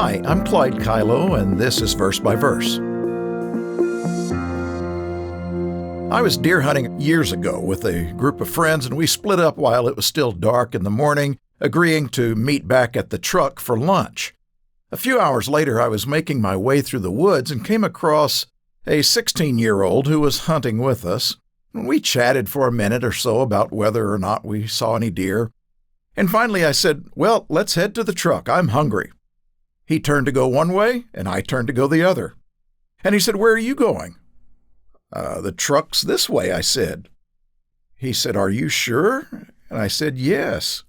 Hi, I'm Clyde Kilough, and this is Verse by Verse. I was deer hunting years ago with a group of friends, and we split up while it was still dark in the morning, agreeing to meet back at the truck for lunch. A few hours later, I was making my way through the woods and came across a 16-year-old who was hunting with us. We chatted for a minute or so about whether or not we saw any deer. And finally I said, "Well, let's head to the truck. I'm hungry." He turned to go one way, and I turned to go the other. And he said, "Where are you going?" The truck's this way," I said. He said, "Are you sure?" And I said, "Yes."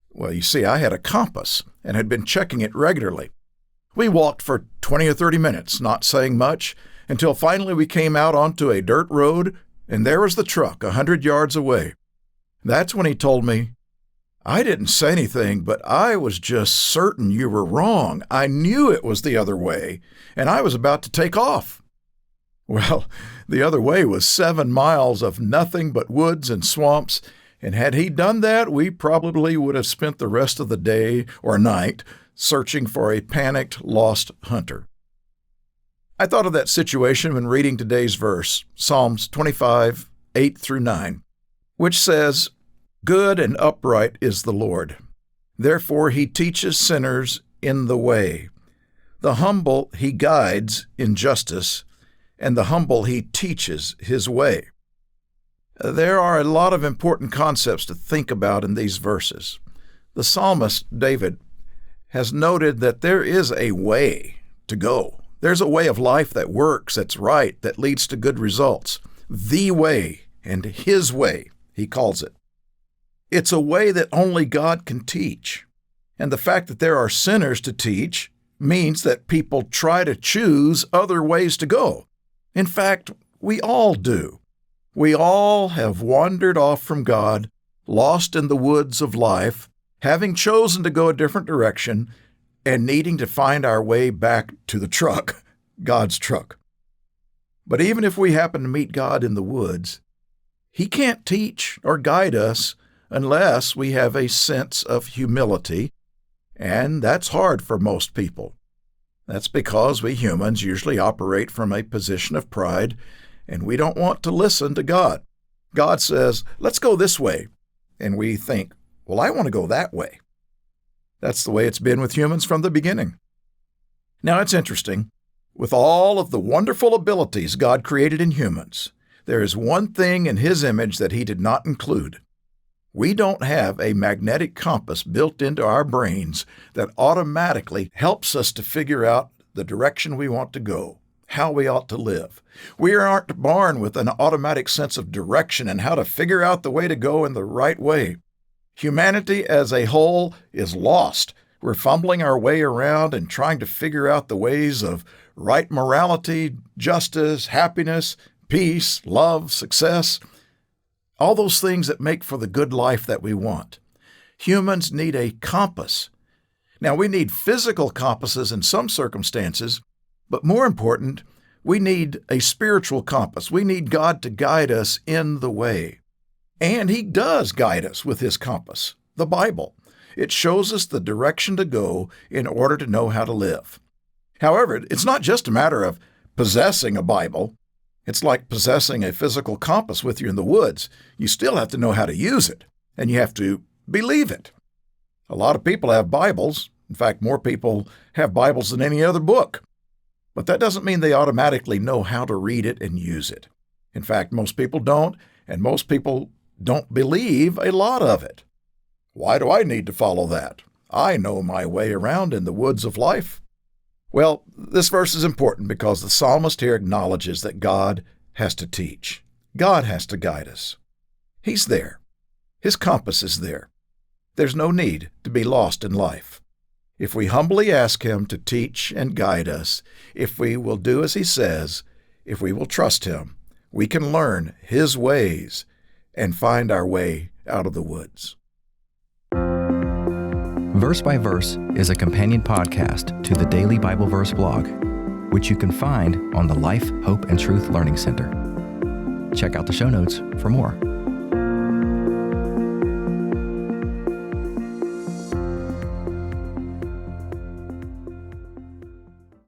Well, you see, I had a compass and had been checking it regularly. We walked for 20 or 30 minutes, not saying much, until finally we came out onto a dirt road, and there was the truck 100 yards away. That's when he told me, "I didn't say anything, but I was just certain you were wrong. I knew it was the other way, and I was about to take off." Well, the other way was 7 miles of nothing but woods and swamps, and had he done that, we probably would have spent the rest of the day or night searching for a panicked, lost hunter. I thought of that situation when reading today's verse, Psalms 25, 8 through 9, which says, "Good and upright is the Lord. Therefore he teaches sinners in the way. The humble he guides in justice, and the humble he teaches his way." There are a lot of important concepts to think about in these verses. The psalmist, David, has noted that there is a way to go. There's a way of life that works, that's right, that leads to good results. The way, and his way, he calls it. It's a way that only God can teach. And the fact that there are sinners to teach means that people try to choose other ways to go. In fact, we all do. We all have wandered off from God, lost in the woods of life, having chosen to go a different direction, and needing to find our way back to the truck, God's truck. But even if we happen to meet God in the woods, He can't teach or guide us unless we have a sense of humility, and that's hard for most people. That's because we humans usually operate from a position of pride, and we don't want to listen to God. God says, "Let's go this way," and we think, "Well, I want to go that way." That's the way it's been with humans from the beginning. Now, it's interesting. With all of the wonderful abilities God created in humans, there is one thing in His image that He did not include. We don't have a magnetic compass built into our brains that automatically helps us to figure out the direction we want to go, how we ought to live. We aren't born with an automatic sense of direction and how to figure out the way to go in the right way. Humanity as a whole is lost. We're fumbling our way around and trying to figure out the ways of right morality, justice, happiness, peace, love, success, all those things that make for the good life that we want. Humans need a compass. Now, we need physical compasses in some circumstances, but more important, we need a spiritual compass. We need God to guide us in the way. And He does guide us with His compass, the Bible. It shows us the direction to go in order to know how to live. However, it's not just a matter of possessing a Bible. It's like possessing a physical compass with you in the woods. You still have to know how to use it, and you have to believe it. A lot of people have Bibles. In fact, more people have Bibles than any other book. But that doesn't mean they automatically know how to read it and use it. In fact, most people don't, and most people don't believe a lot of it. Why do I need to follow that? I know my way around in the woods of life. Well, this verse is important because the psalmist here acknowledges that God has to teach. God has to guide us. He's there. His compass is there. There's no need to be lost in life. If we humbly ask Him to teach and guide us, if we will do as He says, if we will trust Him, we can learn His ways and find our way out of the woods. Verse by Verse is a companion podcast to the Daily Bible Verse blog, which you can find on the Life, Hope, and Truth Learning Center. Check out the show notes for more.